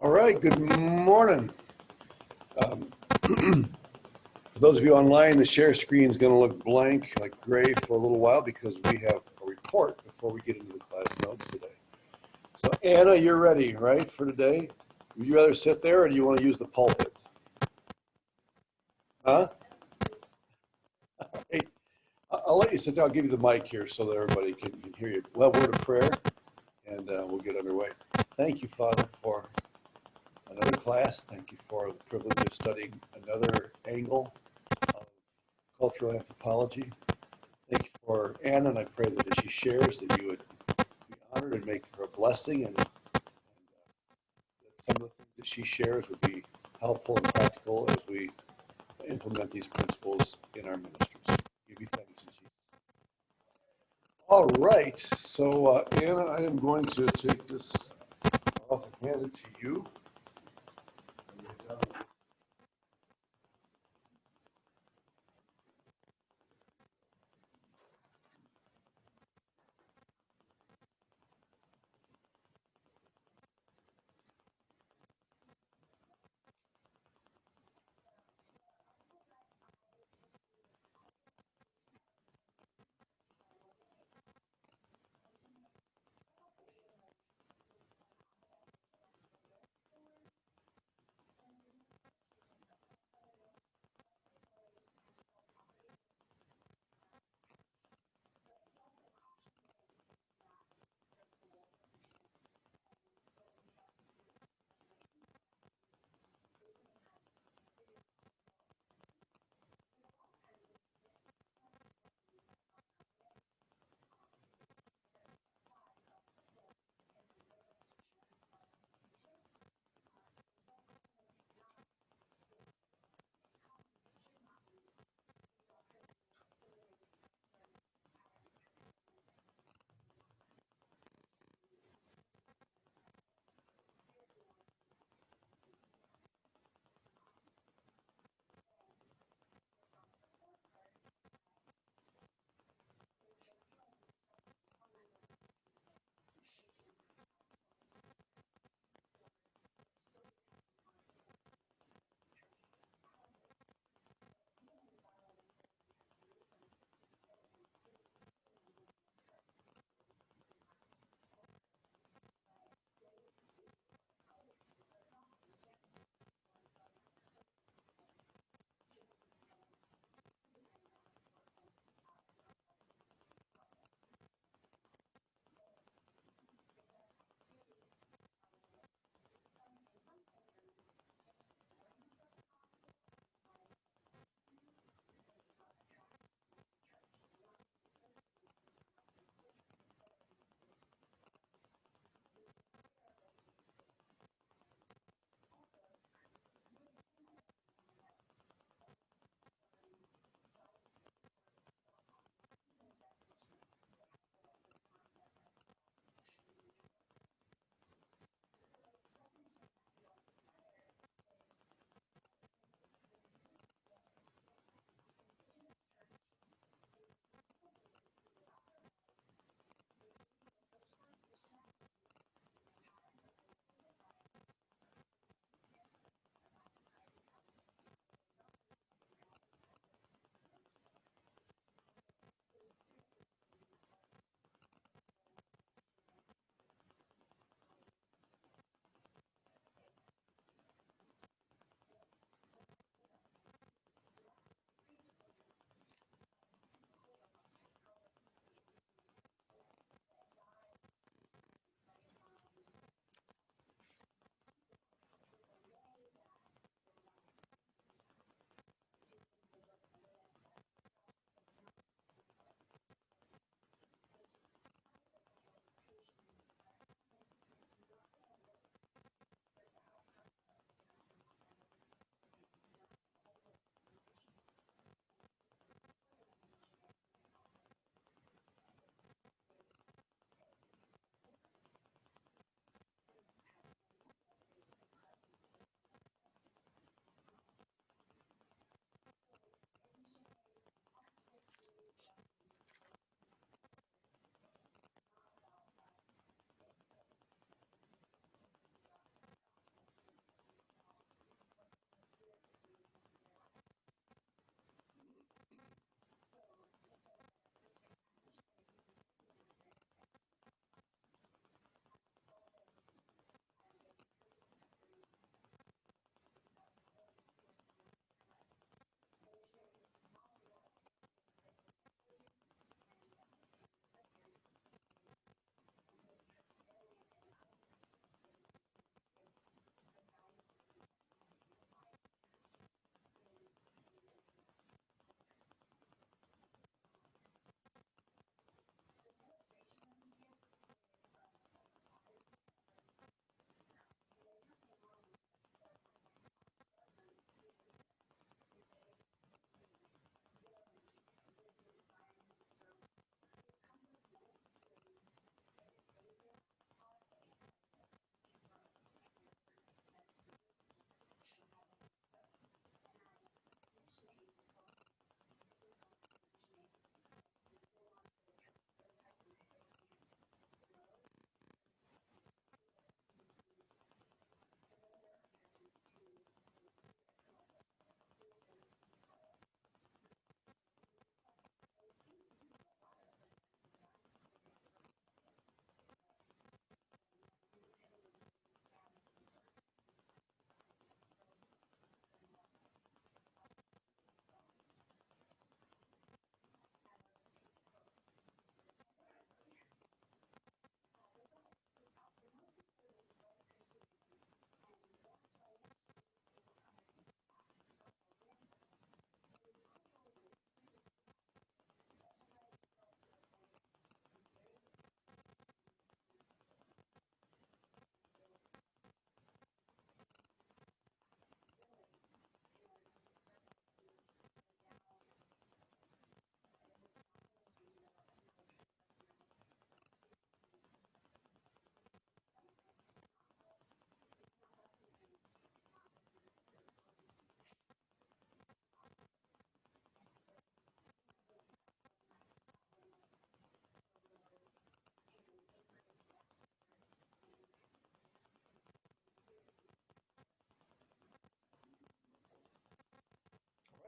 All right, good morning. For those of you online, the share screen is going to look blank, like gray, for a little while because we have a report before we get into the class notes today. So Anna, you're ready, right, for today? Would you rather sit there or do you want to use the pulpit? Huh? Hey, I'll let you sit down. I'll give you the mic here so that everybody can hear you. We'll have a word of prayer and we'll get underway. Thank you, Father, for another class. Thank you for the privilege of studying another angle of cultural anthropology. Thank you for Anna, and I pray that as she shares that you would be honored and make her a blessing, and that some of the things that she shares would be helpful and practical as we implement these principles in our ministries. Give you thanks in Jesus' name. All right, so Anna, I am going to take this off and hand it to you.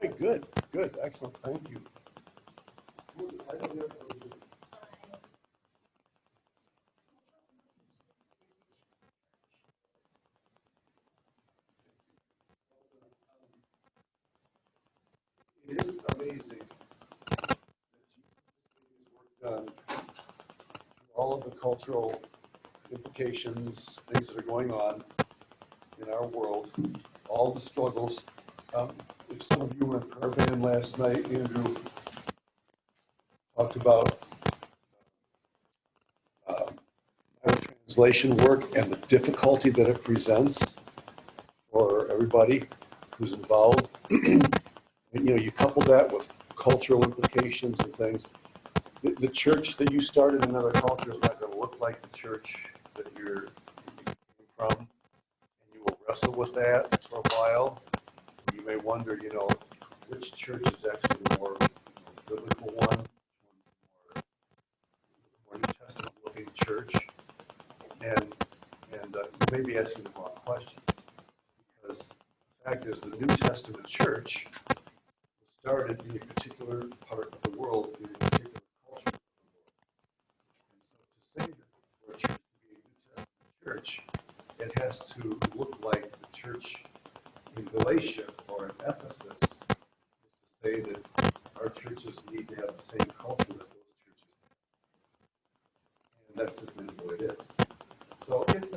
right, good, good, excellent, thank you. It is amazing that Jesus' work done, all of the cultural implications, things that are going on in our world, all the struggles. If some of you were in prayer band last night, Andrew talked about translation work and the difficulty that it presents for everybody who's involved. You couple that with cultural implications and things. The church that you started in another culture is not going to look like the church that you came from, and you will wrestle with that for a while. You may wonder, which church is actually the more biblical one, more New Testament looking church, and you may be asking the wrong question, because the fact is the New Testament church started in a particular part of the world, in a particular culture of the world. And so to say that for a church to be a New Testament church, it has to look like the church in Galatia or in Ephesus, is to say that our churches need to have the same culture that those churches have. And that's simply what it is. So it's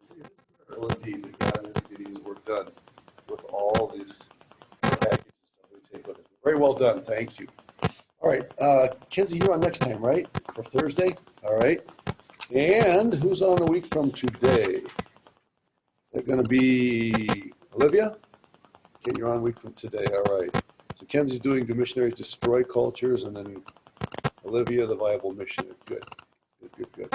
incredible indeed that God is getting his work done with all these packages that we take with us. Very well done, thank you. All right, Kenzie, you're on next time, right? For Thursday? All right. And who's on a week from today? Is that going to be Olivia? Okay, you're on a week from today, all right. So Kenzie's doing Do Missionaries Destroy Cultures, and then Olivia, the Viable Missionary. Good, good, good, good.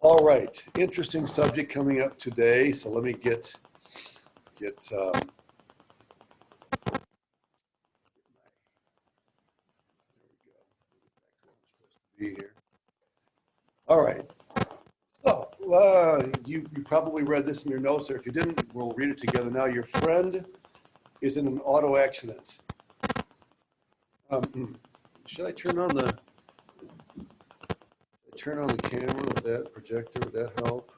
All right, interesting subject coming up today. So let me get be here. All right. So you probably read this in your notes, or if you didn't, we'll read it together now. Your friend is in an auto accident. Should I turn on the camera with that projector? Would that help?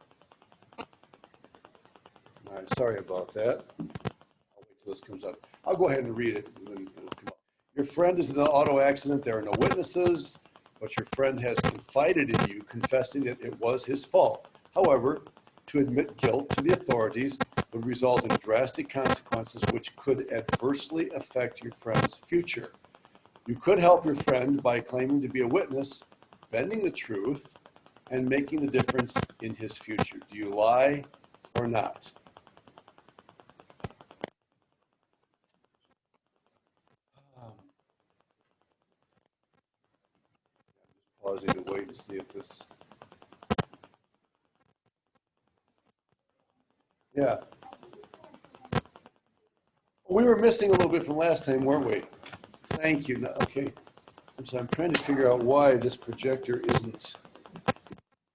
All right. Sorry about that. I'll wait till this comes up. I'll go ahead and read it, and then it'll come up. Your friend is in an auto accident. There are no witnesses, but your friend has confided in you, confessing that it was his fault. However, to admit guilt to the authorities would result in drastic consequences which could adversely affect your friend's future. You could help your friend by claiming to be a witness, bending the truth, and making the difference in his future. Do you lie or not? Pausing to wait and see if this. Yeah. We were missing a little bit from last time, weren't we? Thank you. Okay. So I'm trying to figure out why this projector isn't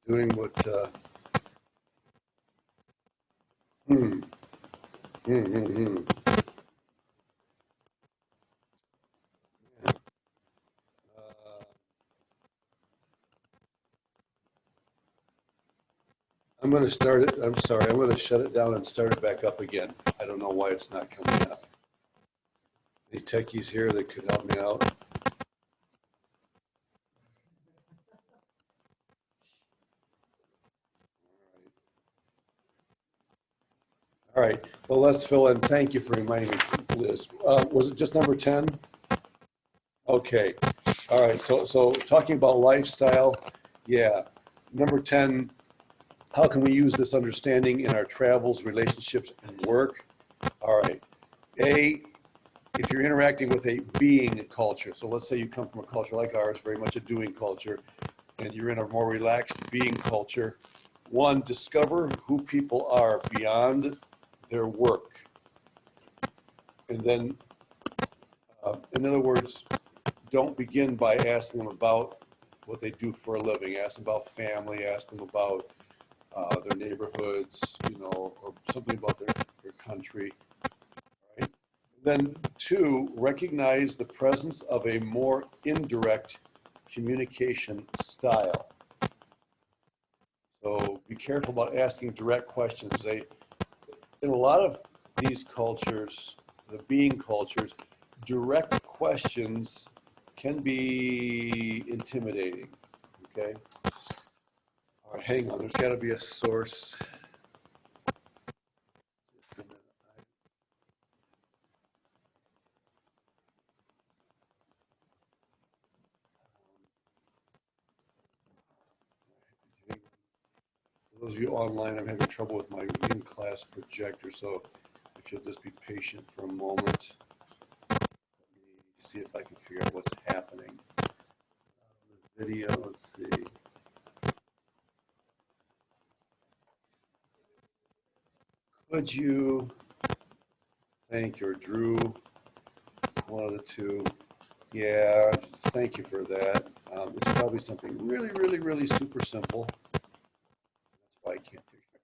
doing what. Hmm. Hmm. Hmm. Hmm. I'm going to start it. I'm sorry. I'm going to shut it down and start it back up again. I don't know why it's not coming up. Any techies here that could help me out? All right. Well, let's fill in. Thank you for reminding me, Liz. Was it just number 10? Okay. All right. So talking about lifestyle, yeah. Number 10, how can we use this understanding in our travels, relationships, and work? All right. A, if you're interacting with a being culture, so let's say you come from a culture like ours, very much a doing culture, and you're in a more relaxed being culture, one, discover who people are beyond their work. And then, in other words, don't begin by asking them about what they do for a living. Ask them about family, ask them about their neighborhoods, or something about their country, right? Then two, recognize the presence of a more indirect communication style. So be careful about asking direct questions. In a lot of these cultures, the being cultures, direct questions can be intimidating, okay? All right, hang on, there's gotta be a source. Just a minute. For those of you online, I'm having trouble with my in-class projector, so if you'll just be patient for a moment. Let me see if I can figure out what's happening. The video, let's see. Could you, thank you, or Drew, one of the two. Yeah, thank you for that. It's probably something really, really, really super simple. That's why I can't figure it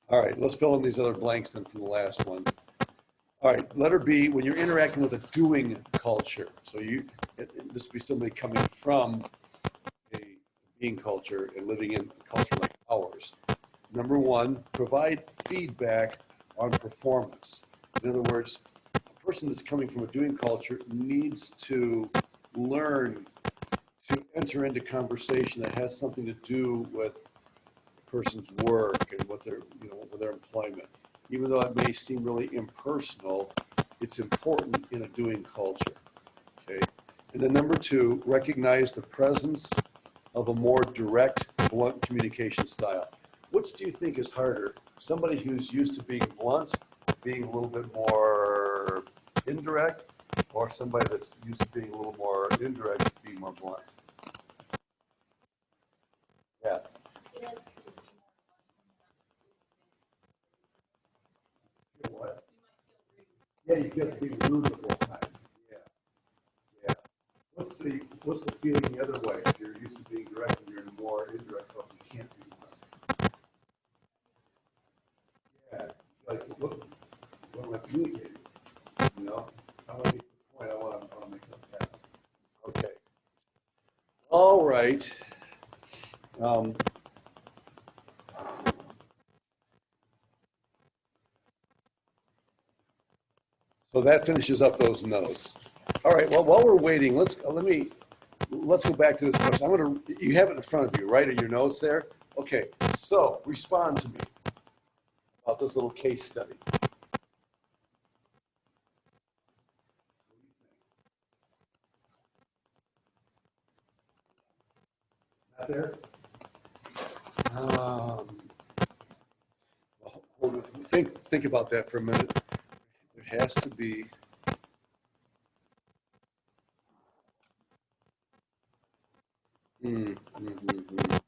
out. All right, let's fill in these other blanks then from the last one. All right, letter B, when you're interacting with a doing culture. So this would be somebody coming from a being culture and living in a culture like ours. Number one, provide feedback on performance. In other words, a person that's coming from a doing culture needs to learn to enter into conversation that has something to do with the person's work and what with their employment. Even though it may seem really impersonal, it's important in a doing culture, okay? And then number two, recognize the presence of a more direct, blunt communication style. Which do you think is harder? Somebody who's used to being blunt, being a little bit more indirect, or somebody that's used to being a little more indirect, being more blunt? Yeah. What? Yeah, you feel being rude the whole time. Yeah, yeah. What's the feeling the other way? If you're used to being direct and you're more indirect, but you can't be blunt. Yeah, like what am I communicating? You know, I want to make the point. I want to make something happen. Okay. All right. Um, so that finishes up those notes. All right. Well, while we're waiting, let's go back to this question. You have it in front of you, right? In your notes there. Okay. So respond to me about this little case study. Not there. Well, think about that for a minute. There has to be. Mm, mm, mm, mm.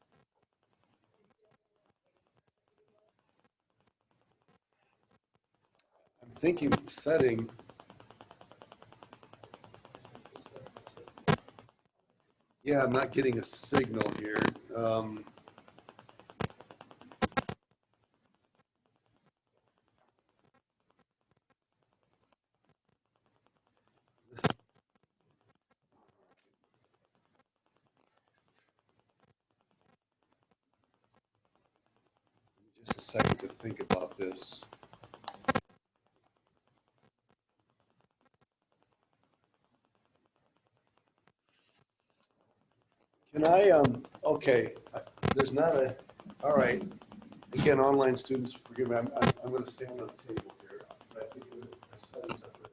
I'm thinking the setting. Yeah, I'm not getting a signal here. This, just a second to think about this. Can I, okay, there's not a, all right. Again, online students, forgive me, I'm going to stand on the table here. I think the settings up there.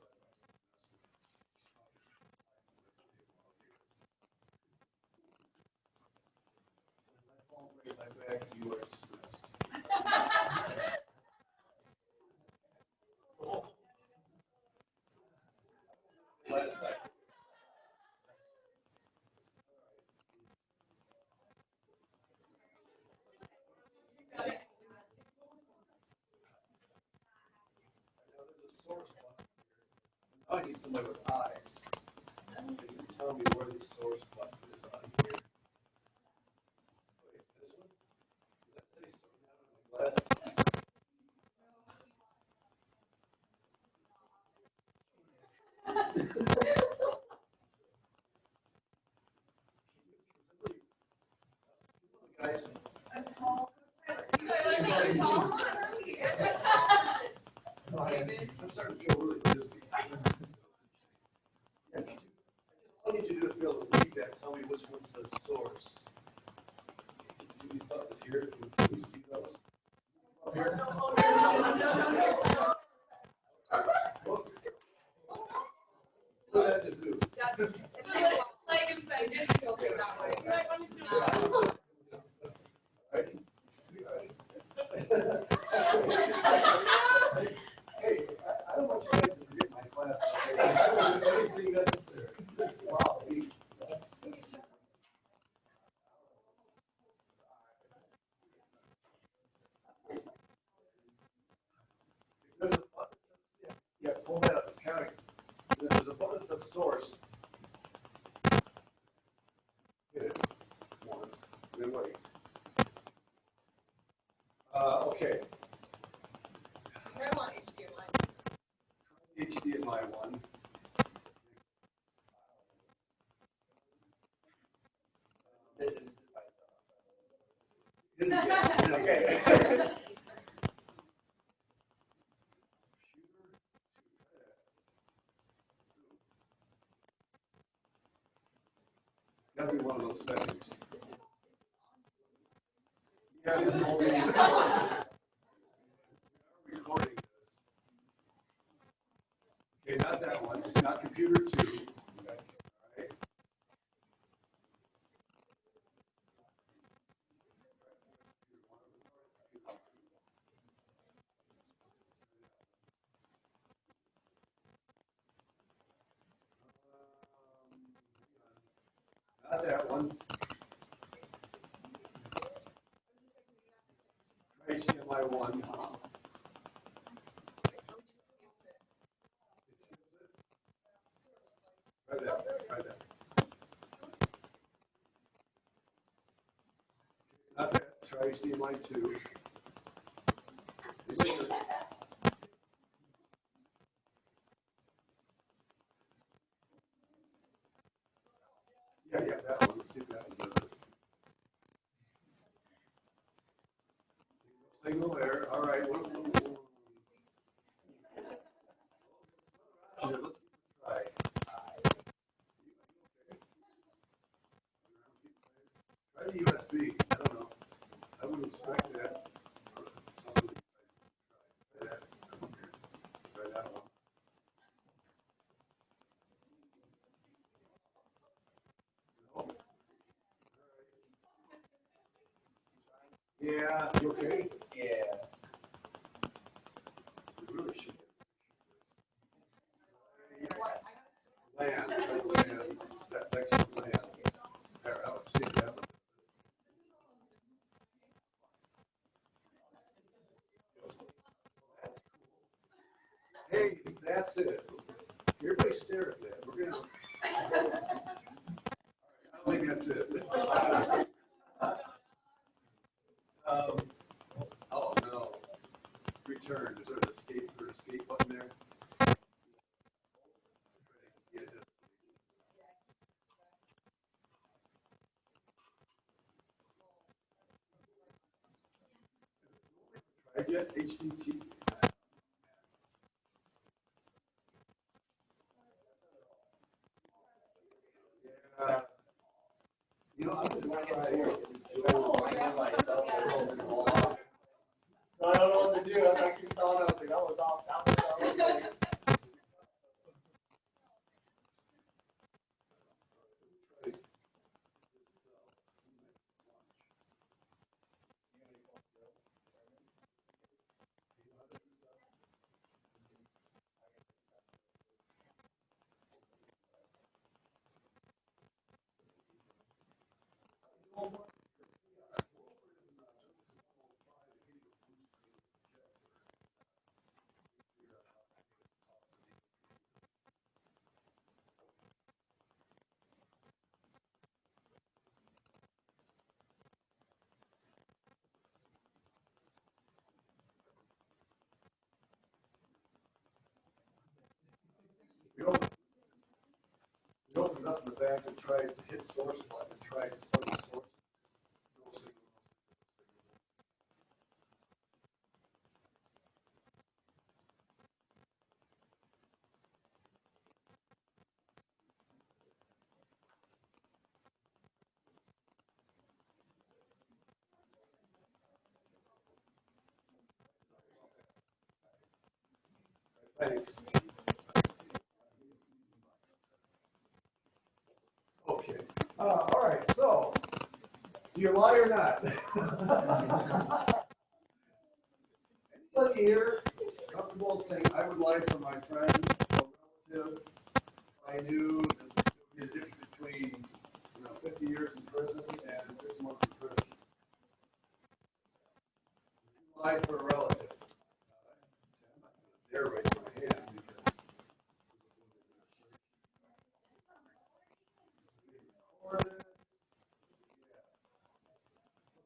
My phone right my back, you are dismissed. There's a source button here. I need somebody with eyes. Can you tell me where the source button is on here? Wait, this one? Does that say source? Guys, I'm starting to feel really dizzy. Yeah, all I need you to do is be able to read that. Tell me which one's the source. See these buttons here? Can you see those? Up here? What did that just do? Hey, I don't want you guys to forget my class. I don't do anything necessary. Wow, that's there's a button that says, yeah, pull that up, it's counting. There's a button that says source. Hit it once, then wait. Okay. I want HDMI. HDMI one. Hit it again. Okay. It's got to be one of those settings. Yeah, this is recording this. Okay, not that one. It's not computer 2. Okay. All right. Not that one. Try HDMI 1. It skips it. Try that. Try that. Not that. Try HDMI 2. Yeah, that one. Let's see if that one does it. Signal there. All right. Here, let's give it a try. Try the USB. I don't know. I wouldn't expect that. Try that. Try that one. No. Yeah. You okay? Yeah. You really should land. Try to land. That next to land. There. I'll see if that one. Hey, that's it. Everybody stare at that. We're gonna. I think that's it. Oh no. Return. Is there an escape? Is there an escape button there? Yeah, it is. Tried yet? HDT. Yeah. You know, I'm gonna try. So I don't know what to do. I was like, you saw nothing. That was off. That was like, You know, back and try to hit source button and try to study source. No signal. Thanks. Okay. All right. So, do you lie or not? Anybody here comfortable saying I would lie for my friend or relative if I knew that there would be a difference between 50 years in prison and 6 months in prison? Lie for a relative. I'm not going to dare raise my hand because.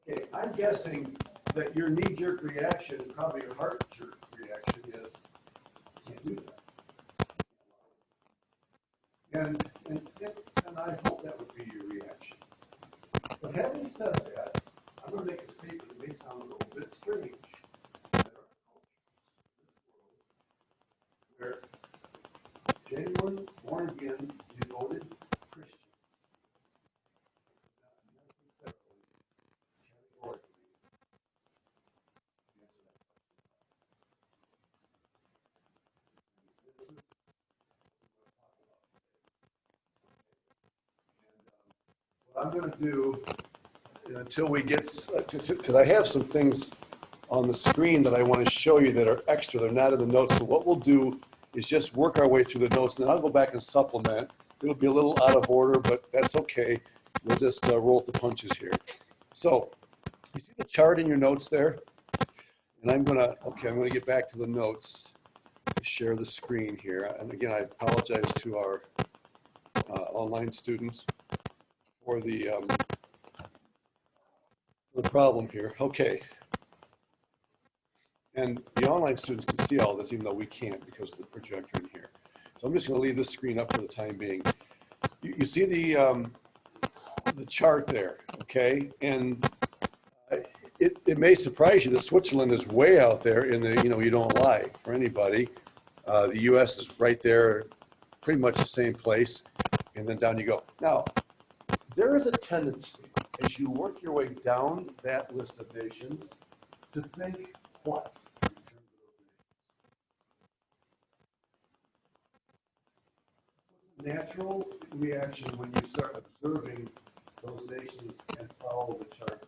Okay, I'm guessing that your knee-jerk reaction, probably your heart-jerk reaction, is I can't do that. And I hope that would be your reaction. But having said that, I'm going to make a statement that may sound a little bit strange. There are cultures where genuine, born-again, devoted Christians not necessarily categorically answer that question. This is what I'm going to do until we get, because I have some things on the screen that I want to show you that are extra. They're not in the notes. So what we'll do is just work our way through the notes, and then I'll go back and supplement. It'll be a little out of order, but that's okay. We'll just roll with the punches here. So you see the chart in your notes there? And I'm going to get back to the notes, share the screen here. And again, I apologize to our online students for the problem here. Okay. And the online students can see all this, even though we can't because of the projector in here. So I'm just going to leave this screen up for the time being. You see the chart there, okay? And it may surprise you that Switzerland is way out there in the, you don't lie for anybody. The U.S. is right there, pretty much the same place, and then down you go. Now, there is a tendency, as you work your way down that list of nations, to think what? Natural reaction when you start observing those nations and follow the chart.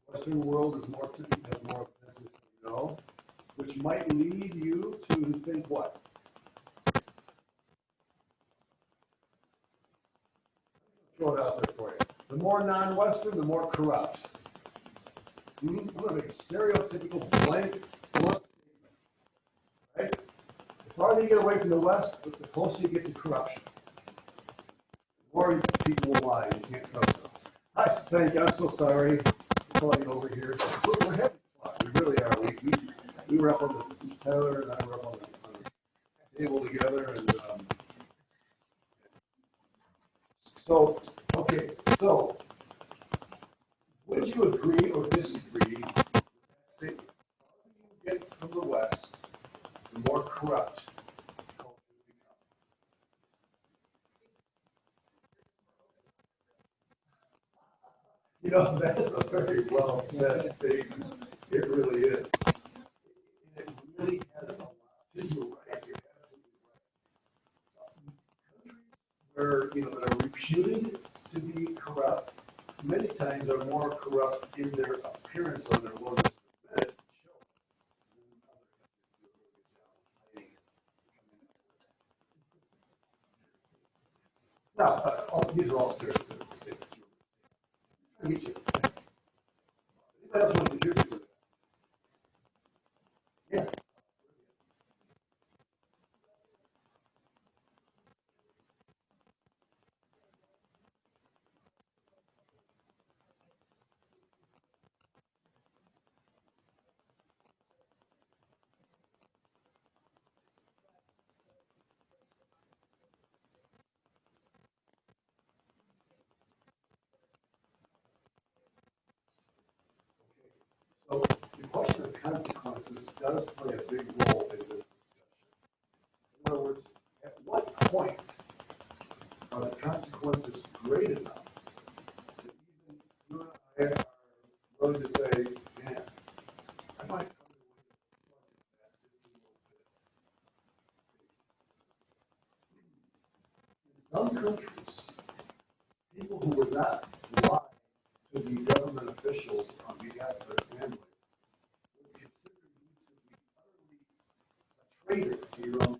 The Western world is more has more business, which might lead you to think what? Throw it out there for you. The more non-Western, the more corrupt. I'm going to make a stereotypical blanket statement. Right? The farther you get away from the West, the closer you get to corruption. The more people will lie. You can't trust them. Hi, thank you. I'm so sorry to call you over here. We're having fun. We really are. We were up on the Tyler and I were up on the table together, and so would you agree or disagree with that statement? The farther you get from the West, the more corrupt cultures become. That's a very well said statement. It really is. It really has a lot to do, right? You're absolutely right. Countries where, that are reputed to be corrupt, many times are more corrupt in their appearance or their willingness to admit it. Now, these are all stereotypical statements. I get you. Anybody else want to contribute to that? Yes. consequences does play a big role in this discussion. In other words, at what point are the consequences great enough that even you and I are willing to say, man, I might come to that just a little bit. In some countries, people who would not lie to the government officials on behalf of their family would consider you to be utterly a traitor to your own family.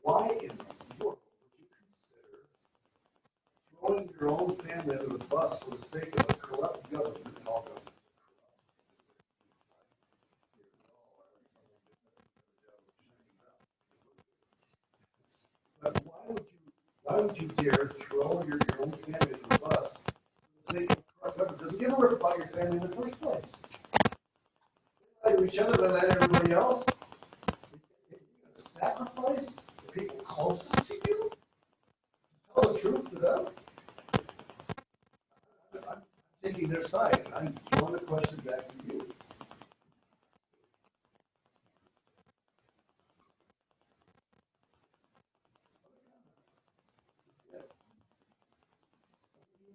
Why in the world would you consider throwing your own family under the bus for the sake of a corrupt government? All governments are corrupt. But why would you dare throw your own family under the bus for the sake of a corrupt government? Doesn't give a rip about your family in the first place. They lie to each other than that everybody else. You're going to sacrifice the people closest to you? Tell the truth to them? I'm taking their side. I'm throwing the question back to you.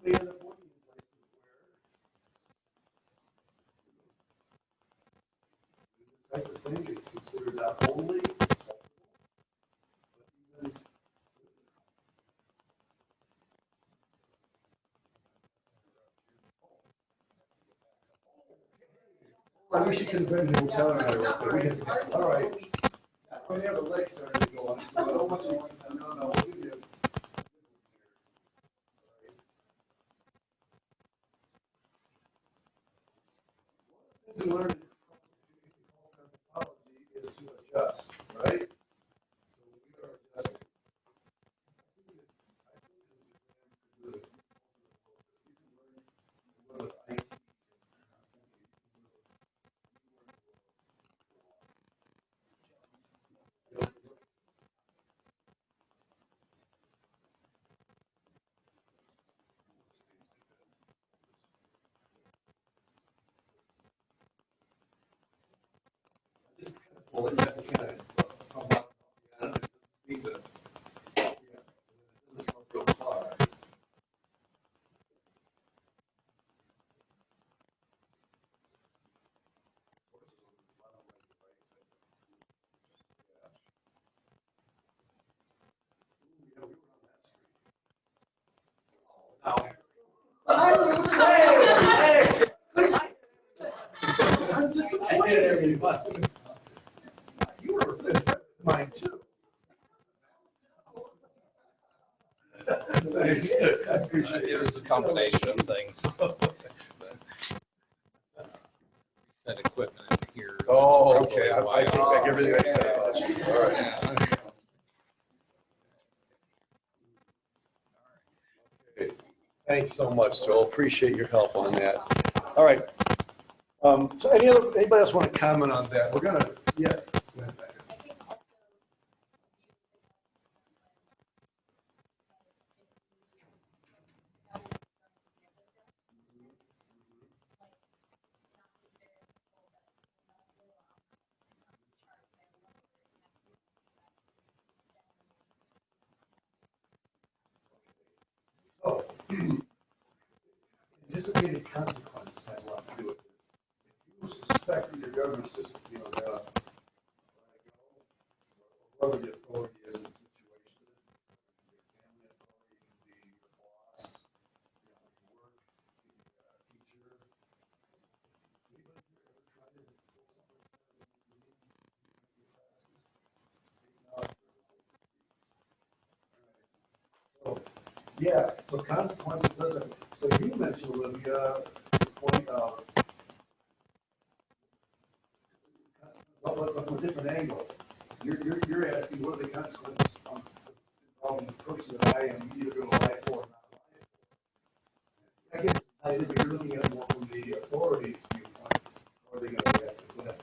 You may end up working in places where this type of thing is considered not only acceptable, but even I wish you could have been here. We'll tell her right Not there. ours. Ours is All right. what we. When you have the legs starting to go on, so I don't want you. No, we'll give you. To learn anthropology is to adjust, right? So we are adjusting. Well, you have to kind of come up, yeah, it doesn't seem to, yeah, it doesn't go real far. Hey, I'm disappointed in everybody. You were a good friend of mine too. Thanks. I appreciate it. It was a combination of things. That equipment is here. Oh, It's okay. probably I take why- back everything I said about you. All right. Yeah. Okay. Thanks so much, Joel. Appreciate your help on that. All right. So anybody else want to comment on that? We're gonna, yes. Go ahead, Becca. I think also So, anticipated consequences has a lot to do with this. If you suspect that your government's just, gonna whoever the authority is in the situation, your family authority can be your boss, your work, teacher. Anybody here ever tried to pull something like that? So, yeah, so consequences doesn't, so you mentioned, Olivia, the point of, but from a different angle. You're asking what are the consequences on the person that I am either going to lie for or not lie for. I guess I think you're looking at it more from the authority's viewpoint. Or are they going to react to that?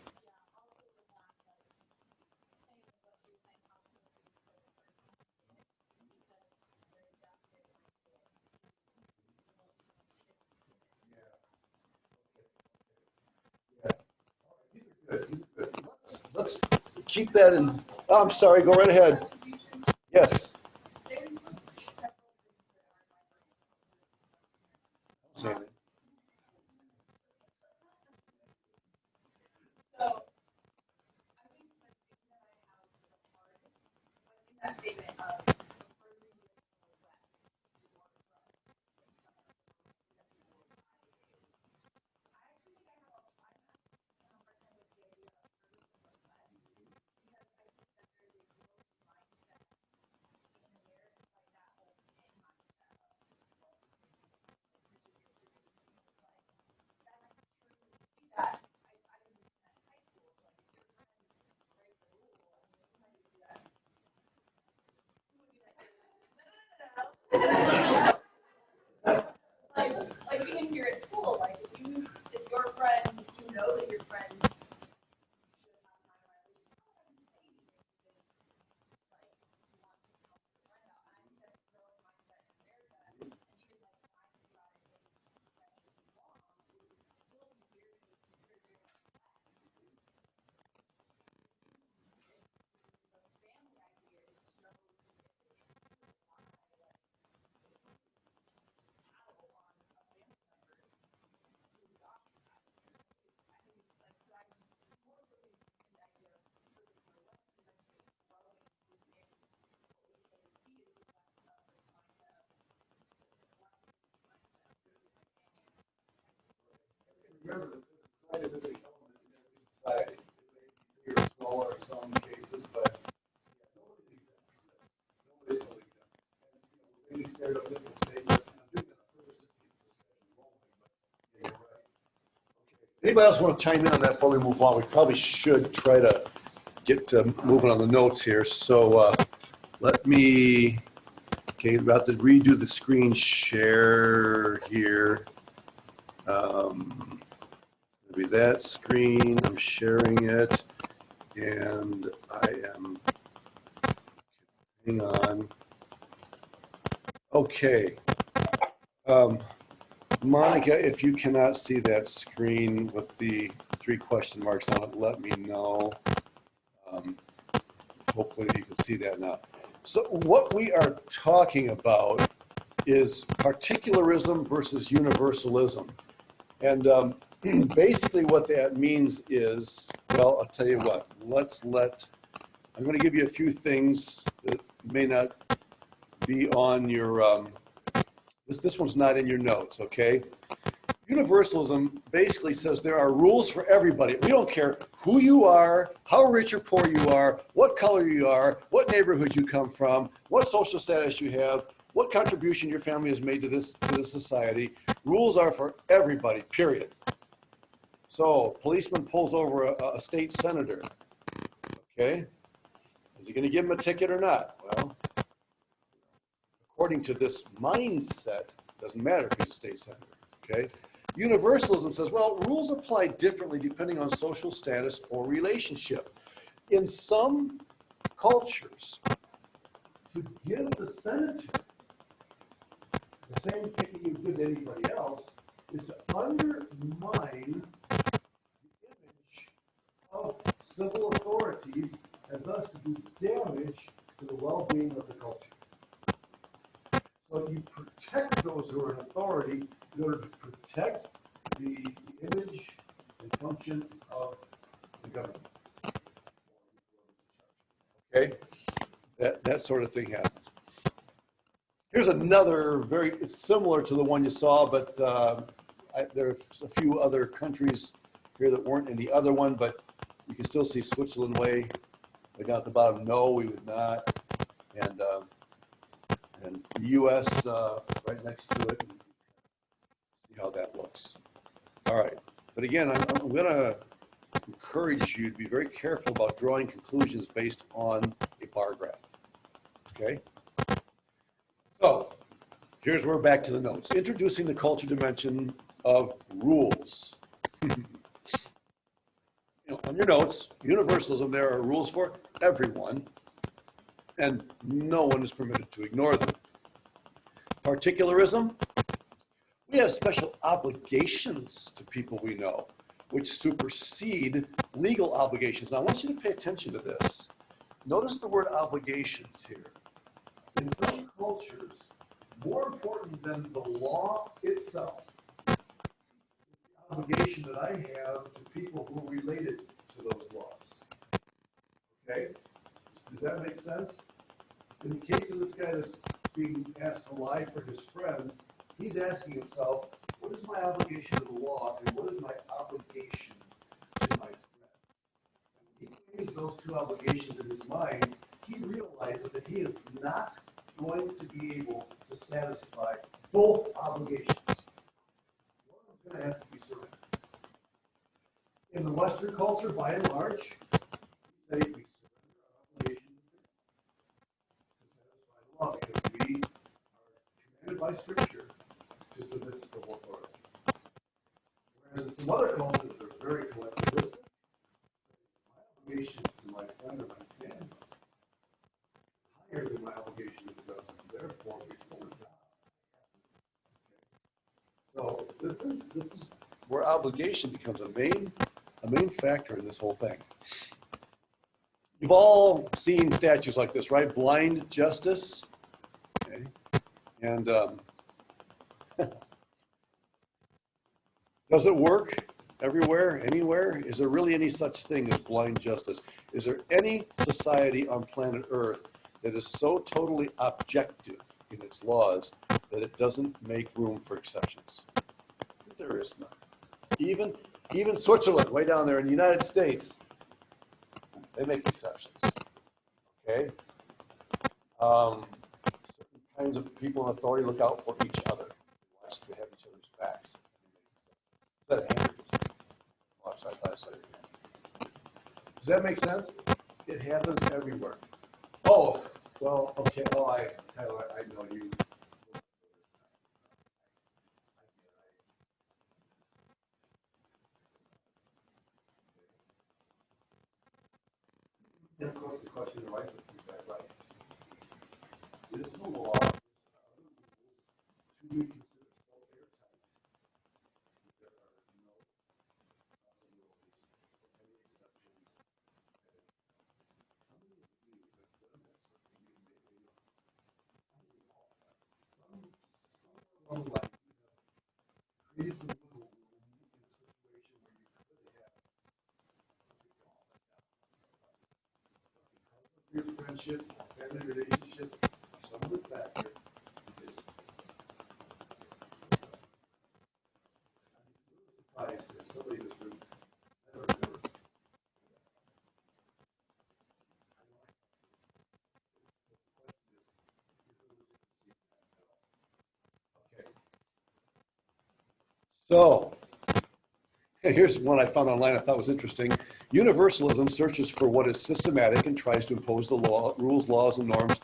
Yeah. These are good. These keep that in, oh, I'm sorry, go right ahead. Yes. So, I think the thing that I have the hardest, I think that statement of the further you get from the west, the more trust and stuff like that. I actually think I have a hard time with the idea of further from the west because I think that there's a growth mindset in there, like that whole in mindset of well, switches your cities, like that's true. That I can do that in high school. Like if your friend breaks a rule, I mean, you might do that. You would be like, no, no, no, no. Like even here at school, like if your friend, you know that your friend should have time around you, you don't have to say anything because like you want to help your friend out. And I think that's the growth mindset in America. And even like when I think about it, like especially long, it would still be weird to consider very much less. The family idea is so significant to why like cattle on a family member who is ostracized. I think it's like so I'm more really in the idea of further to the west because I think it's growing within what we say we see is less of this mindset of the collectivist mindset versus like Remember, quite a big element in every society. It may be bigger or smaller in some cases, but nobody's exempt from this. Nobody's totally exempt. And maybe stereotypical statements, and I'm doing that on purpose just to keep the discussion rolling, but yeah, you're right. Okay. Anybody else want to chime in on that before we move on? We probably should try to get moving on the notes here. So let me, okay, about to redo the screen share here. It'll be that screen. I'm sharing it, and I am. Hang on. Okay. Monica, if you cannot see that screen with the 3 question marks on it, let me know. Hopefully you can see that now. So what we are talking about is particularism versus universalism. And basically what that means is, well, I'll tell you what, I'm going to give you a few things that may not be on your, this one's not in your notes, okay? Universalism basically says there are rules for everybody. We don't care who you are, how rich or poor you are, what color you are, what neighborhood you come from, what social status you have, what contribution your family has made to this society. Rules are for everybody, period. So, policeman pulls over a state senator, okay? Is he going to give him a ticket or not? Well, according to this mindset, doesn't matter if he's a state senator, okay? Universalism says, well, rules apply differently depending on social status or relationship. In some cultures, to give the senator the same ticket you give to anybody else is to undermine the image of civil authorities and thus to do damage to the well-being of the culture. So you protect those who are in authority in order to protect the image and function of the government. Okay? That sort of thing happens. Here's another very similar to the one you saw, but there's a few other countries here that weren't in the other one, but you can still see Switzerland way. Down at the bottom, no, we would not. And the U.S. Right next to it. See how that looks. All right. But again, I'm going to encourage you to be very careful about drawing conclusions based on a bar graph. Okay? So, here's where we're back to the notes. Introducing the culture dimension of rules. On your notes, universalism, there are rules for everyone, and no one is permitted to ignore them. Particularism, we have special obligations to people we know. which supersede legal obligations. Now, I want you to pay attention to this. Notice the word obligations here. In some cultures, more important than the law itself is the obligation that I have to people who are related to those laws. Okay? Does that make sense? In the case of this guy that's being asked to lie for his friend, he's asking himself, what is my obligation to the law and what is my obligation to my friend? And when he weighs those two obligations in his mind, he realizes that he is not going to be able to satisfy both obligations. One is going to have to be surrendered. In the Western culture, by and large, we say we surrender our obligation to satisfy the law because we are commanded by Scripture to submit to civil authority. Whereas in some other cultures that are very collectivistic, my obligation to my friend or my family is higher than my obligation to the government. Therefore, before God. So this is where obligation becomes a main factor in this whole thing. You've all seen statues like this, right? Blind justice. Okay. And does it work everywhere, anywhere? Is there really any such thing as blind justice? Is there any society on planet Earth that is so totally objective in its laws that it doesn't make room for exceptions? There is none. Even Switzerland, way down there in the United States, they make exceptions. Okay? Certain kinds of people in authority look out for each other. They have each other's backs. Is that a hand? Does that make sense? It happens everywhere. Oh, well, okay. Oh, Tyler, I know you. And of course, the question arises, is that right? Is the law to be considered so airtight that there are no possibilities of any exceptions? How many of you have done that sort of thing? Maybe some along the line, you have created some wiggle room in a situation where you could have your friendship, family relationship, some of the factor is I'm surprised if somebody in this room never. Okay. So here's one I found online I thought was interesting. Universalism searches for what is systematic and tries to impose the law, rules, laws, and norms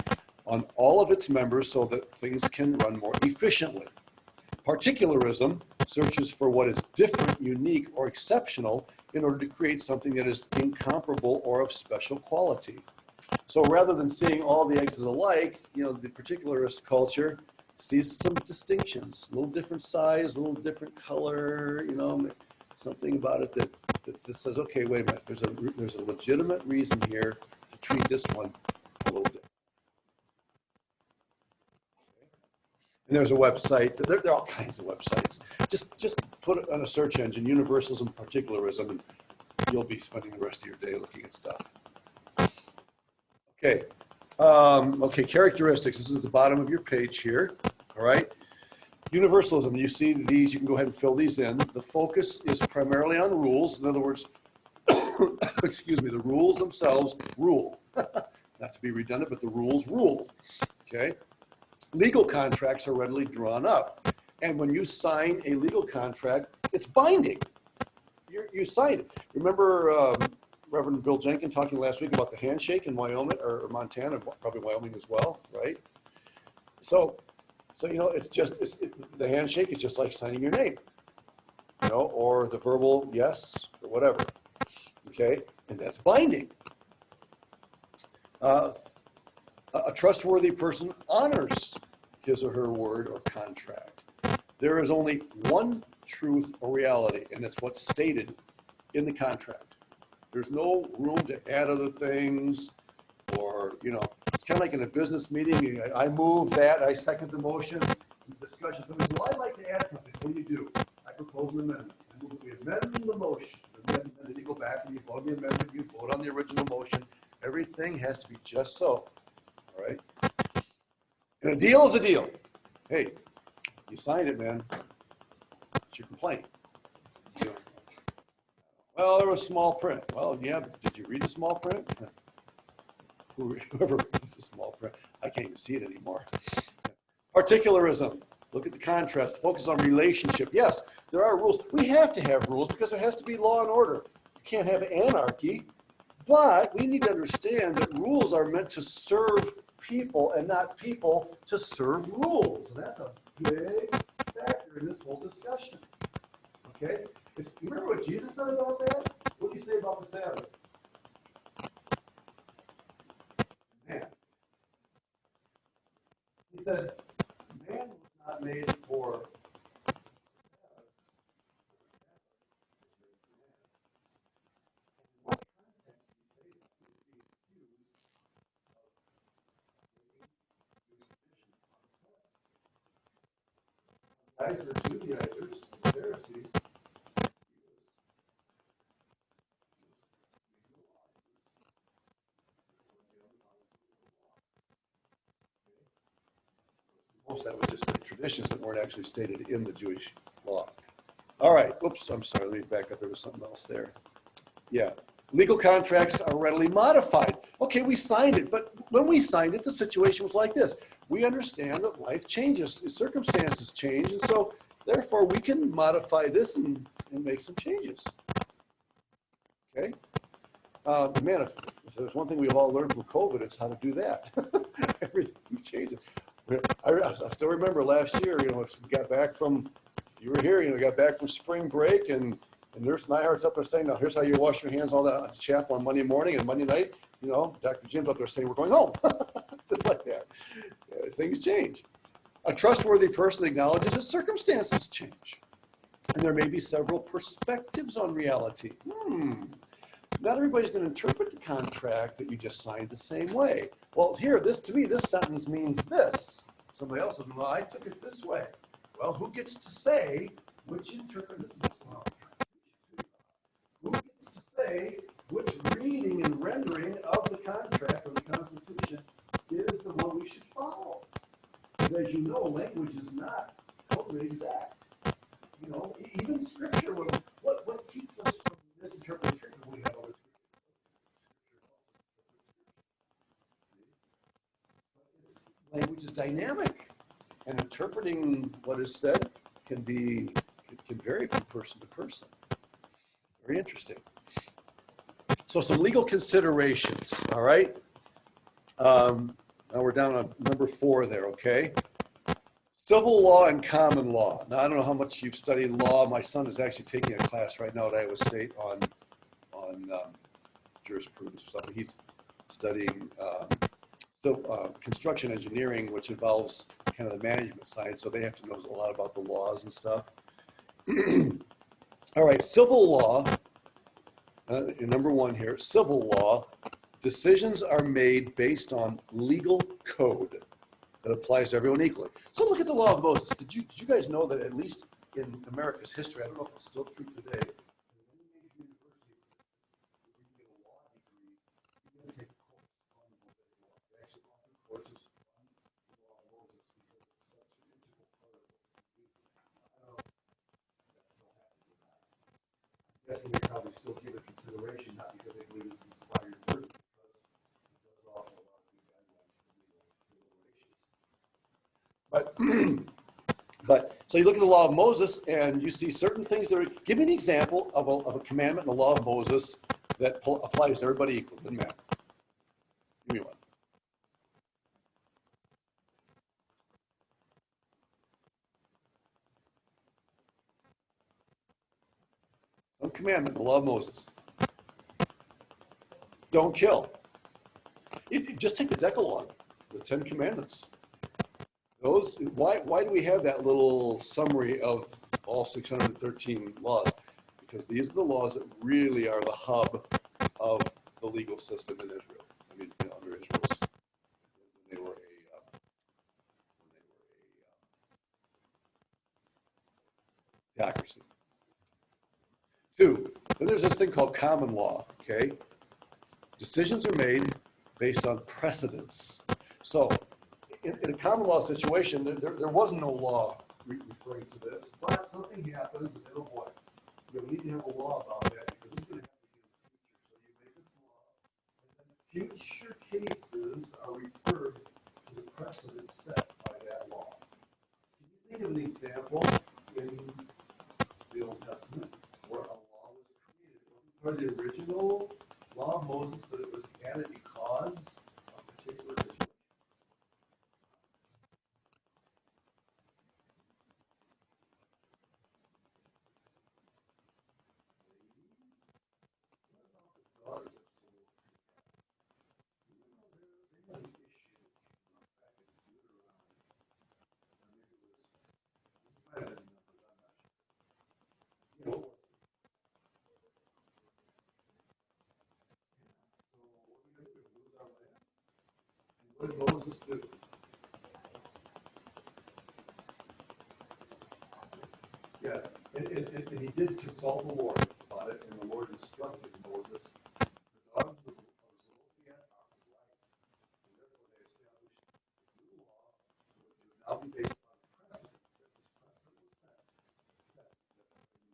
on all of its members so that things can run more efficiently. Particularism searches for what is different, unique, or exceptional in order to create something that is incomparable or of special quality. So rather than seeing all the eggs as alike, the particularist culture sees some distinctions, a little different size, a little different color, something about it that says, okay, wait a minute, there's a legitimate reason here to treat this one a little different. And there's a website, there are all kinds of websites. Just put it on a search engine, universalism, particularism, and you'll be spending the rest of your day looking at stuff. Okay, characteristics. This is at the bottom of your page here, all right? Universalism, you see these, you can go ahead and fill these in. The focus is primarily on rules. In other words, excuse me, the rules themselves rule. Not to be redundant, but the rules rule, okay? Legal contracts are readily drawn up. And when you sign a legal contract, it's binding. You sign it. Remember Reverend Bill Jenkins talking last week about the handshake in Wyoming or Montana, probably Wyoming as well, right? So the handshake is just like signing your name, or the verbal yes or whatever, okay? And that's binding. A trustworthy person honors his or her word or contract. There is only one truth or reality, and it's what's stated in the contract. There's no room to add other things, or, it's kind of like in a business meeting, I move that, I second the motion, discussion, somebody says, well, I'd like to add something. What do? I propose an amendment. We amend the motion, and then you go back and you vote on the amendment, you vote on the original motion. Everything has to be just so, all right? And a deal is a deal. Hey, you signed it, man. What's your complaint? Well, there was small print. Well, yeah, but did you read the small print? Whoever reads the small print, I can't even see it anymore. Particularism. Look at the contrast. Focus on relationship. Yes, there are rules. We have to have rules because there has to be law and order. You can't have anarchy. But we need to understand that rules are meant to serve people and not people to serve rules. And that's a big factor in this whole discussion. Okay? You remember what Jesus said about that? What did he say about the Sabbath? Man. He said, man was not made for what context do you say that? Guys are Judaizers, Pharisees. Most of that was just the traditions that weren't actually stated in the Jewish law. All right, oops, I'm sorry, let me back up. There was something else there. Yeah, legal contracts are readily modified. Okay, we signed it, but when we signed it, the situation was like this. We understand that life changes, circumstances change, and so therefore we can modify this and make some changes. Okay? Man, if there's one thing we've all learned from COVID, it's how to do that. Everything's changing. I still remember last year, we got back from, you were here, got back from spring break, and Nurse Nyhart's up there saying, now here's how you wash your hands, all that at chapel on Monday morning and Monday night. Dr. Jim's up there saying, we're going home. Just like that. Things change. A trustworthy person acknowledges that circumstances change. And there may be several perspectives on reality. Not everybody's going to interpret the contract that you just signed the same way. Well, here, to me, this sentence means this. Somebody else says, well, I took it this way. Well, who gets to say which interpretation? Who gets to say which reading and rendering of the contract or the Constitution is the one we should follow? Because as you know, language is not totally exact. Even Scripture, what keeps us from misinterpreting Scripture? We have other Scripture. Language is dynamic, and interpreting what is said can vary from person to person. Very interesting. So some legal considerations, all right? Now we're down on number 4 there, okay? Civil law and common law. Now, I don't know how much you've studied law. My son is actually taking a class right now at Iowa State on jurisprudence or something. He's studying construction engineering, which involves kind of the management side, so they have to know a lot about the laws and stuff. All right, civil law, number 1 here, civil law, decisions are made based on legal code that applies to everyone equally. So look at the law of Moses. Did you guys know that at least in America's history, I don't know if it's still true today, I guess they probably still give it consideration, not because they believe it's inspired word, because it does offer a lot of good guidelines for legal regulations. But so you look at the law of Moses and you see certain things that are, give me an example of a commandment in the law of Moses that applies to everybody equally. Doesn't matter. Give me one. Some commandment in the law of Moses. Don't kill. Just take the Decalogue, the 10 Commandments. Why do we have that little summary of all 613 laws? because these are the laws that really are the hub of the legal system in Israel. I mean, under Israel's, when they were a theocracy. Two, then there's this thing called common law, okay? Decisions are made based on precedents. So in a common law situation, there was no law referring to this, but something happens, and oh boy, we need to have a law about that because it's going to happen in the future. So you make this law, and then future cases are referred to the precedent set by that law. Can you think of an example in the Old Testament where a law was created? It wasn't part of the original law of Moses, but it was added because of a particular situation. What did Moses do? Yeah, and he did consult the Lord about it, and the Lord instructed Moses. The daughters of Zelophehad are right, and therefore they established a new law, so it would now be based on precedents that this precedent was set. That there's no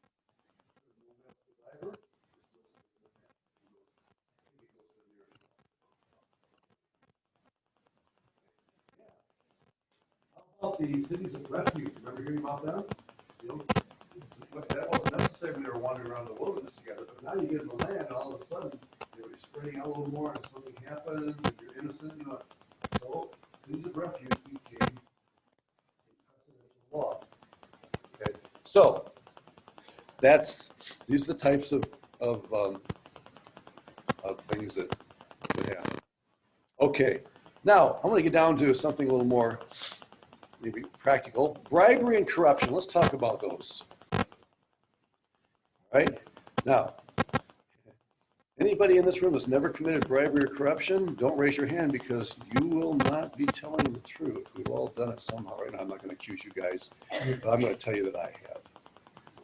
male survivor, this goes to the man. I think it goes to the nearest one. Yeah. How about the cities of refuge? Remember hearing about them? You know, that wasn't necessary when they were wandering around the wilderness together, but now you get in the land, and all of a sudden, they were spreading out a little more, and something happened, and you're innocent, you know. So, cities of refuge became a precedential law. Okay, so these are the types of things that happen. Okay, now I'm going to get down to something a little more maybe practical. Bribery and corruption. Let's talk about those. Right? Now, anybody in this room that's never committed bribery or corruption, don't raise your hand because you will not be telling the truth. We've all done it somehow right now. I'm not going to accuse you guys, but I'm going to tell you that I have.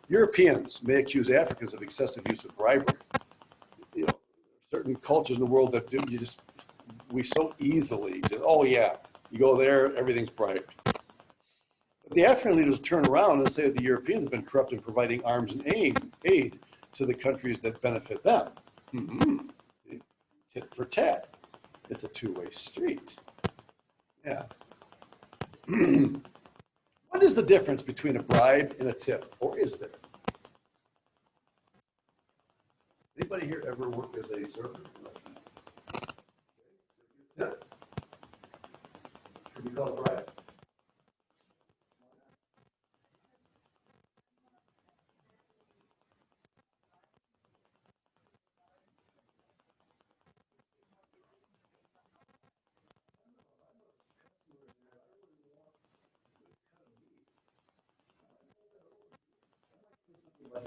Europeans may accuse Africans of excessive use of bribery. You know, certain cultures in the world that do, we so easily just, oh yeah, you go there, everything's bribed. But the African leaders turn around and say that the Europeans have been corrupt in providing arms and aid to the countries that benefit them. Mm-hmm. See? Tit for tat. It's a two-way street. Yeah. What is the difference between a bribe and a tip, or is there? Anybody here ever worked as a server? Tip. Could we call it a bribe?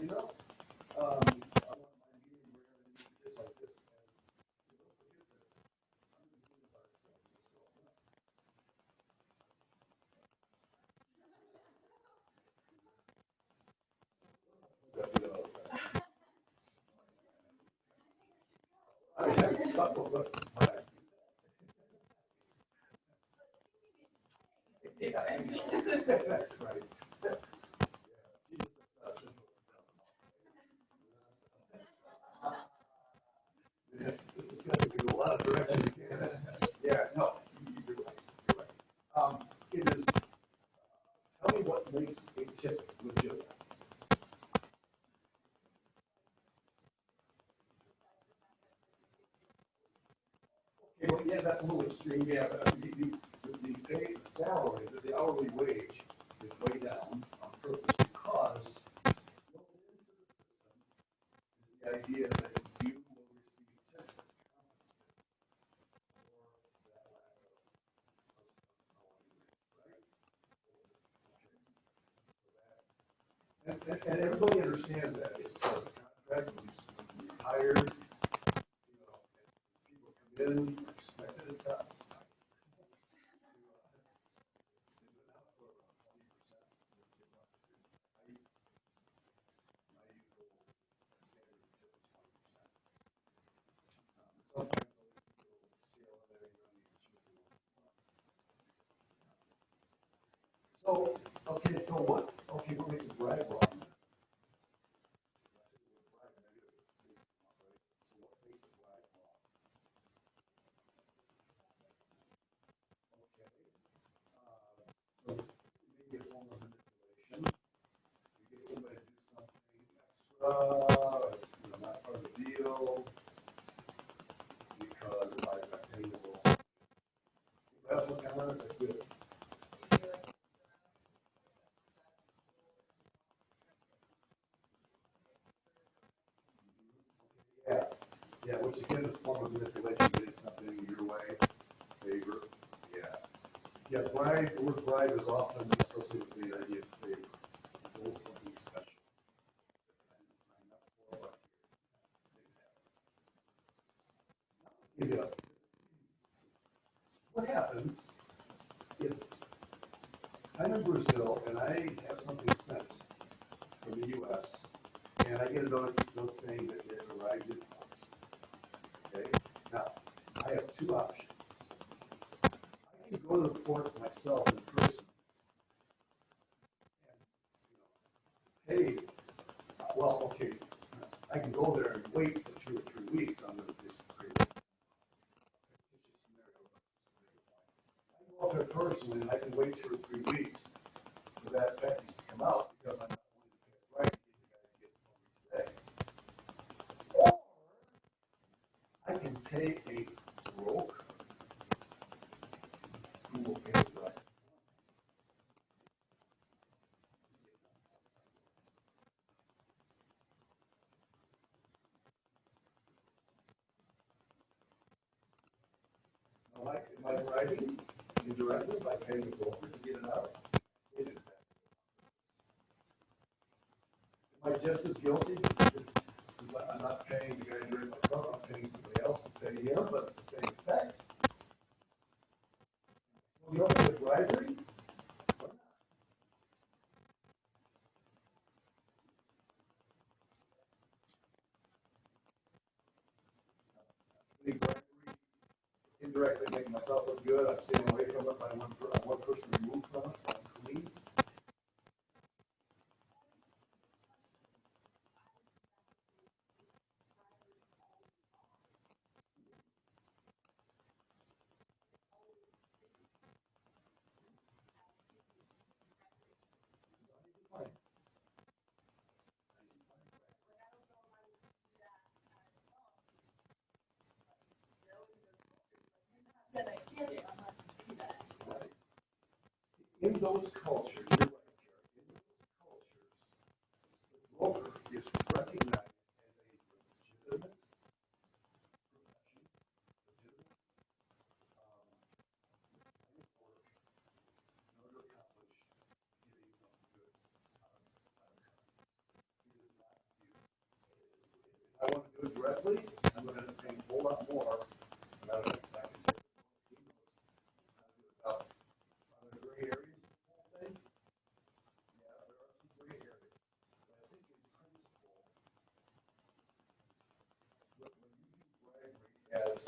You know, I want my meeting where everything is just like this, and you don't forget that I'm the meeting by itself. That's right. This discussion can go a lot of directions. Yeah, no, you're right. You're right. It is. Tell me what makes a tip legitimate. Okay, well, yeah, that's a little extreme. Yeah, but the pay, the salary, the hourly wage is way down on purpose because built into the system is the idea that you will receive tips that compensate for that lack of knowing, right? And everybody understands understands that. It's part of the contract, when you're hired, you know, and people come in, expected to top. So, what makes a bride wrong? So maybe a form of manipulation. You get somebody to do something extra, it's, you know, not part of the deal, because the bride's not paying the bill. That's what kind of, that's good. Yeah, yeah, which again is a form of manipulation, getting something your way, favor, yeah. Yeah, bride, the word bride is often associated with the idea of favor. You hold something special. I didn't sign up for, but here, yeah. What happens if I'm in Brazil and I have something sent from the US and I get a note saying that it arrived in port? Okay, now I have two options. I can go to the port myself in person and, you know, hey, well, okay, I can go there and wait for 2 or 3 weeks. I'm going to just create a fictitious scenario. I can go up there personally and I can wait 2 or 3 weeks for that package to come out because I'm not willing to pay it right to get the guy to get it for me today. Or I can pay a broker who will pay it right. Am I bribing indirectly by paying the broker to get it out? Am I just as guilty? I'm not paying the guy during myself, I'm paying somebody else to pay him, but it's the same effect. You don't get bribery? Why not? Any bribery indirectly making myself look good, I'm staying away from it, I'm one person removed from it, so I'm clean. Fine. Then I get it unless you do that. In those cultures, you're right, Jerry, in those cultures, the broker is recognized as a legitimate profession, legitimate line of work in order to accomplish getting some goods out of customers. It is not you. If I want to do it directly, I'm going to have to pay a whole lot more. But I can get it. He knows how to do it. Now, are there gray areas in the whole thing? Yeah, there are some gray areas. But I think in principle, when you use bribery as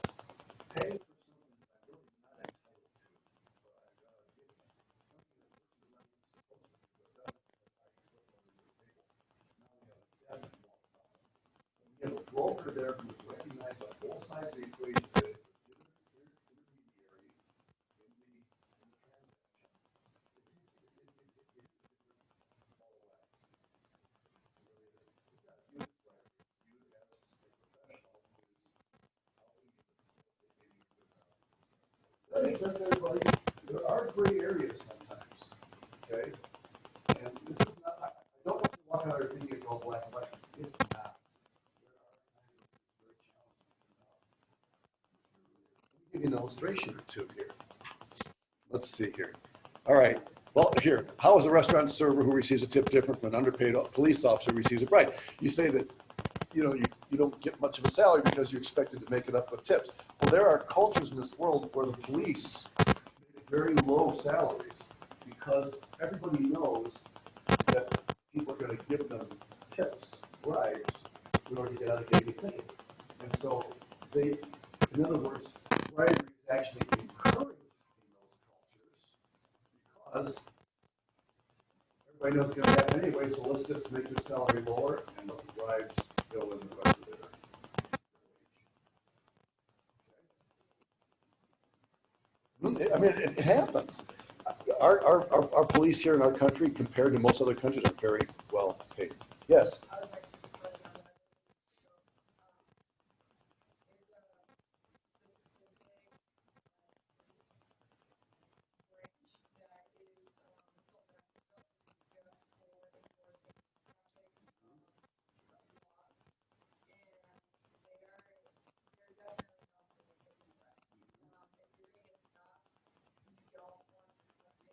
paying for something that I'm really not entitled to, but I gotta get something that person is not even supposed to do, but does because I accept under your table. Now we have a definite more problem. When we have a broker there who's recognized on both sides of the equation that is a legitimate intermediary in the transaction. It is a different ball of wax. It really is. It's not viewed as bribery. It's viewed as a professional who is helping you facilitate getting your goods out. That makes sense, everybody? There are gray areas sometimes, okay? And this is not, I don't want you to walk out there thinking it's all black and white. It's not. There are times when it's very challenging to know. Let me give you an illustration or two here. Let's see here. All right. Well, here, how is a restaurant server who receives a tip different from an underpaid police officer who receives a bribe? You say that, you don't get much of a salary because you're expected to make it up with tips. Well, there are cultures in this world where the police make very low salaries because everybody knows that people are going to give them tips, bribes, in order to get out of getting a ticket. And so they, in other words, bribery is actually encouraged in those cultures because everybody knows it's going to happen anyway, so let's just make the salary lower and let the bribes go in the rest of their wage. I mean, it happens. Our police here in our country, compared to most other countries, are very well paid. Yes. I would like to just let you know that there's a specific branch that is called Mexico, just for enforcing traffic laws, and they're definitely not going to take you back. If you're going to get stopped, you don't want a ticket.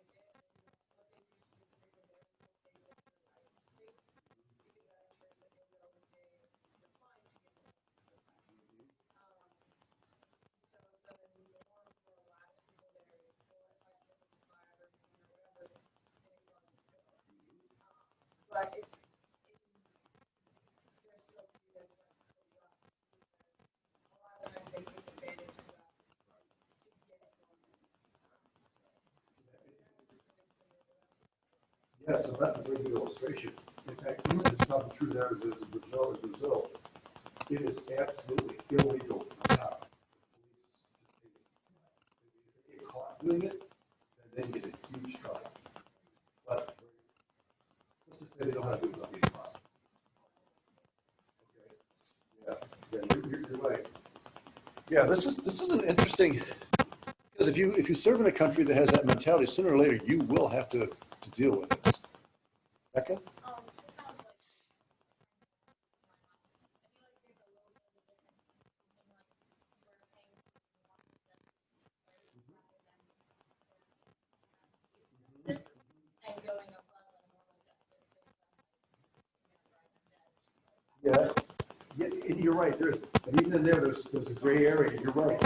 What they do specifically there is they look for your license plates because that ensures that you'll be able to pay the fine to get the ticket back. So the norm for a lot of people there is, well, if I slip in the fire or whatever, then it's on the bill. But they're still viewed as like corrupt because a lot of times they take advantage of that to get it going. Yeah, so that's a very good illustration. In fact, even if it's probably true there as in Brazil, it is absolutely illegal for the cop, the police to get caught doing it, then they get a huge trouble. But let's just say they don't have to do it without being caught. Okay. Yeah, you're right. Yeah, this is an interesting, because if you serve in a country that has that mentality, sooner or later you will have to deal with this. Becca? Just kind of like, I feel like there's a little bit of a difference between like we're paying more than and going above a normal justice system, Yes. Yeah, and you're right. And even in there's a gray area. You're right.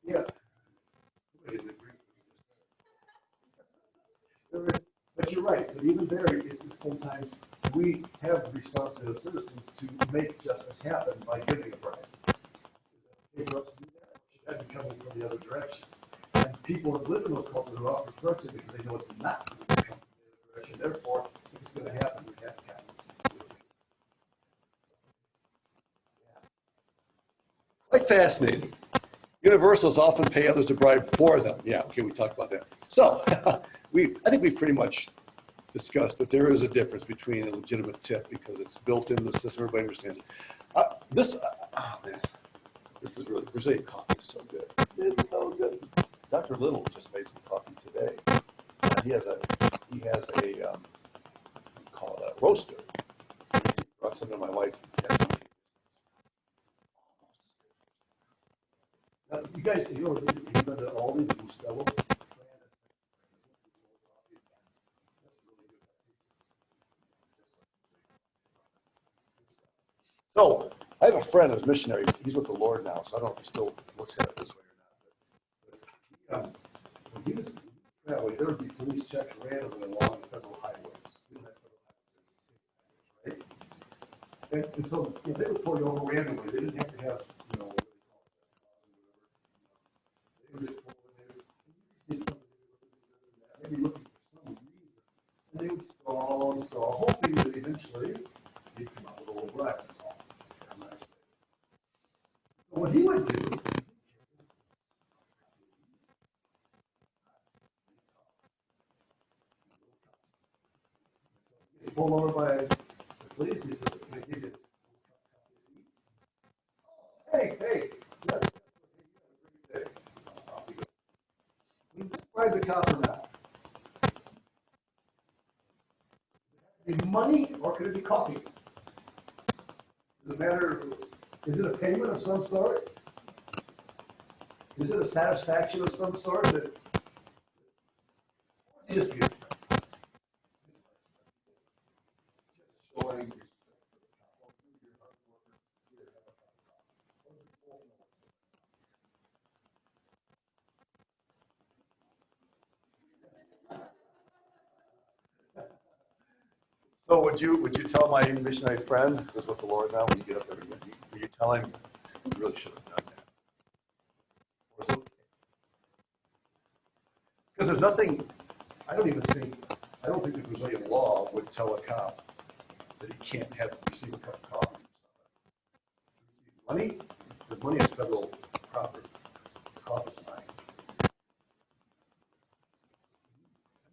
Yeah. But you're right. But even there, sometimes we have the responsibility as citizens to make justice happen by giving a bribe. Is that okay for us to do that? Should that be coming from the other direction? And people that live in those cultures are often frustrated because they know it's not coming from the other direction. Therefore, if it's going to happen, we have to happen. Quite fascinating. Universals often pay others to bribe for them. Yeah, okay, we talked about that. So, I think we've pretty much discussed that there is a difference between a legitimate tip because it's built into the system. Everybody understands it. Oh man, this is really, Brazilian coffee is so good. It's so good. Dr. Little just made some coffee today. He has a call it a roaster. He brought some to my wife. Now, you guys, you've been to all these Bustelo. So I have a friend who's missionary. He's with the Lord now, so I don't know if he still looks at it this way or not. But when he was traveling, there would be police checks randomly along the federal highways. Right? And so they would pull you over randomly. They didn't have to have, they would just pull they would maybe looking for some reason. And they would stall, hoping that eventually he'd come up with a little bribe. So what he would do, he pulled over by the police. He said, "Can I give you thanks, hey, yes, hey, off you go." We bribe the cop or not? Is it money or could it be coffee? Does it matter? Is it a payment of some sort? Is it a satisfaction of some sort that Just be a friend. Just showing respect for the couple. You're hard worker. Here, have a cup of coffee. So would you tell my missionary friend who's with the Lord now when you get up there? Would you tell him you really should have done that? Or is it okay? Because there's nothing. I don't think the Brazilian law would tell a cop that he can't receive a cup of coffee from somebody. Money, because money is federal property. Coffee is mine.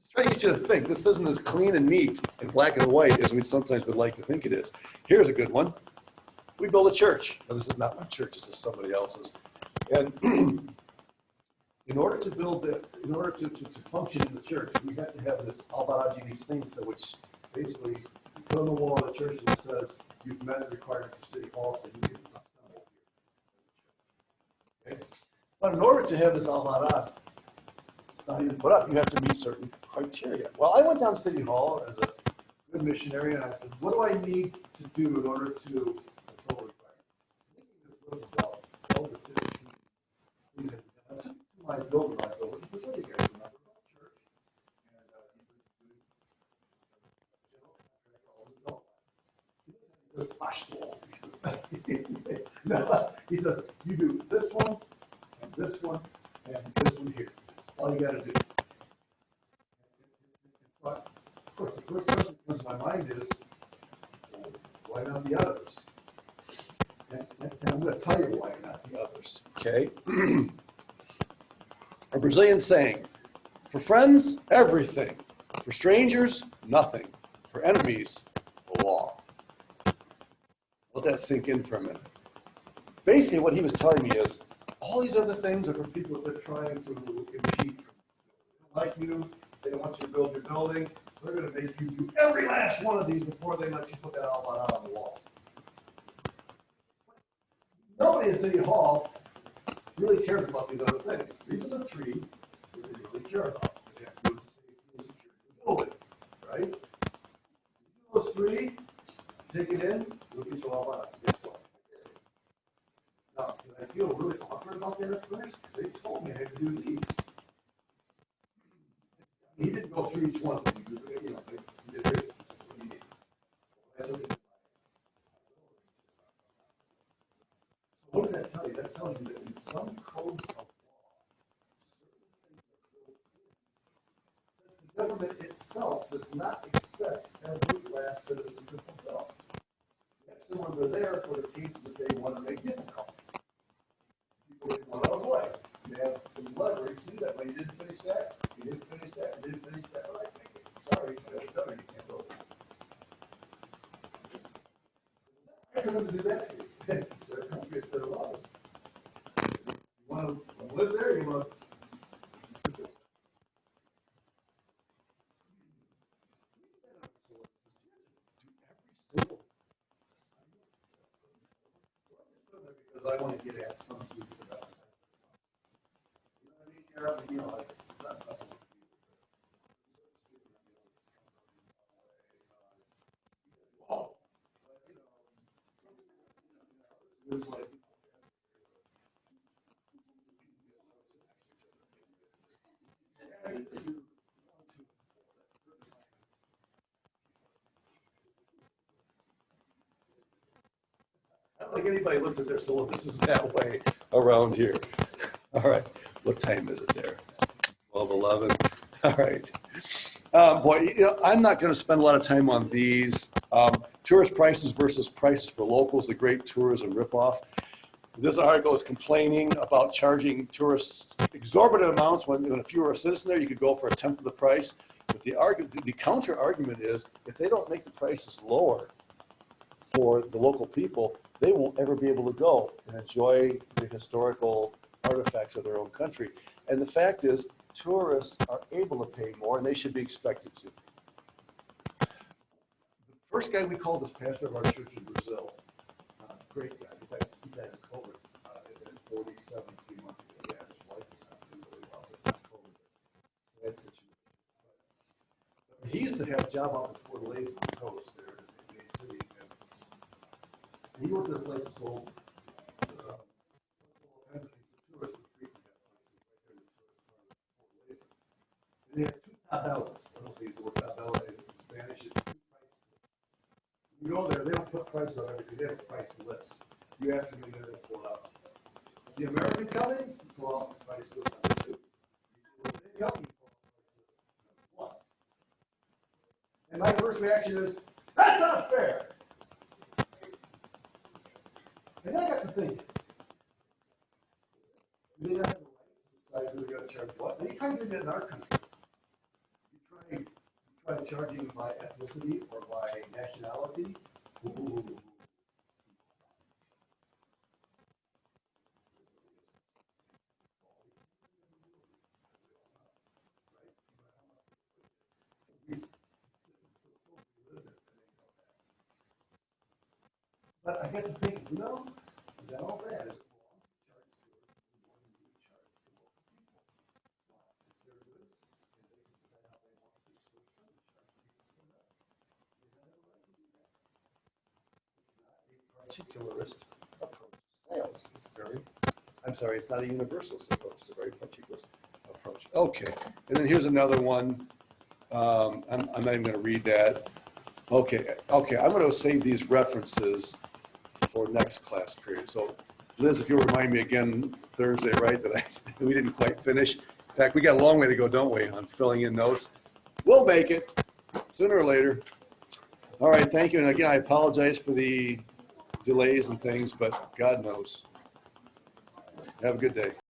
Just trying to get you to think. This isn't as clean and neat and black and white as we sometimes would like to think it is. Here's a good one. We build a church. Now, this is not my church. This is somebody else's. And in order to function in the church, we have to have this Anthropology, these things that which basically you put on the wall of the church that says you've met the requirements of City Hall, so you can assemble here. Okay? But in order to have this Anthropology sign and put up, you have to meet certain criteria. Well, I went down to City Hall as a good missionary, and I said, what do I need to do in order to fulfill the requirements? This was about 12 to 15 things. My builder, what do you guys remember about church? And he says, you do this one, and this one, and this one here. That's all you got to do. It's not, of course, the first question that comes to my mind is, well, why not the others? And I'm going to tell you why not the others. Okay? A Brazilian saying, for friends, everything. For strangers, nothing. For enemies, the law. Let that sink in for a minute. Basically, what he was telling me is, all these other things are for people that are trying to impede. They don't like you. They don't want you to build your building. So they're going to make you do every last one of these before they let you put that all out on the wall. Nobody in City Hall really cares about these other things. These are the three that they really care about. They have to do with safety and security of the building, right? You do those three, take it in, we'll get you all out. Guess what? Now, did I feel really awkward about that at first? They told me I had to do these. He didn't go through each one. So he did this. That's what he did. That's what he did. So what does that tell you? That tells you that in some codes of law, the government itself does not expect every last citizen to fulfill. The extra ones are there for the cases that they want to make difficult. People didn't want to avoid. You have some leverage to do that, but you didn't finish that. You didn't finish that. You didn't finish that. Well, I think sorry, that's done. You can't go. I for them to do that to you. It's their country. It's their laws. You want to live there. You want to. This is because I want to get at some students about that. You know what I mean? You know, like, oh, but, you know, it was like, I don't think anybody looks at their syllabus is that way around here. All right, what time is it there? 12:11. All right. Boy, you know, I'm not going to spend a lot of time on these. Tourist prices versus prices for locals, the great tourism ripoff. This article is complaining about charging tourists exorbitant amounts when if you were a citizen there, you could go for a tenth of the price. But the counter argument is if they don't make the prices lower for the local people, they won't ever be able to go and enjoy the historical artifacts of their own country. And the fact is, tourists are able to pay more, and they should be expected to. The first guy we called was pastor of our church in Brazil. Great guy. In fact, he died of COVID at 47 3 months ago. Yeah, his wife was not doing really well, but not COVID. Sad situation. that had a job up at Fort Lays on the coast there in Main City. And he worked at a place that sold all kinds of things for tourists for free. Right there in the tourist part of Fort Lays. And they had two tabelas. I don't know if they use the word tabela in Spanish. It's two price lists. You go there, they don't put prices on everything. They have a price list. You ask them, they pull it out. Is the American coming? You pull out the price list number 2. They come, you pull out the price list number 1. And my first reaction is, that's not fair. And I got to thinking, do they not have the right to decide who they're going to charge what? They try to do that in our country. You try charging by ethnicity or by nationality. Ooh. But I get to thinking, is that all bad? Is it wrong to charge tourists more than you would charge the local people? Why? It's their goods, and they can decide how they want to disperse them and charge people for that. They have a right to do that. It's not a particularist approach to sales. It's not a universalist approach. It's a very particularist approach. Okay, and then here's another one. I'm not even going to read that. Okay, I'm going to save these references for next class period. So, Liz, if you'll remind me again Thursday, right, that we didn't quite finish. In fact, we got a long way to go, don't we, on filling in notes. We'll make it sooner or later. All right, thank you. And again, I apologize for the delays and things, but God knows. Have a good day.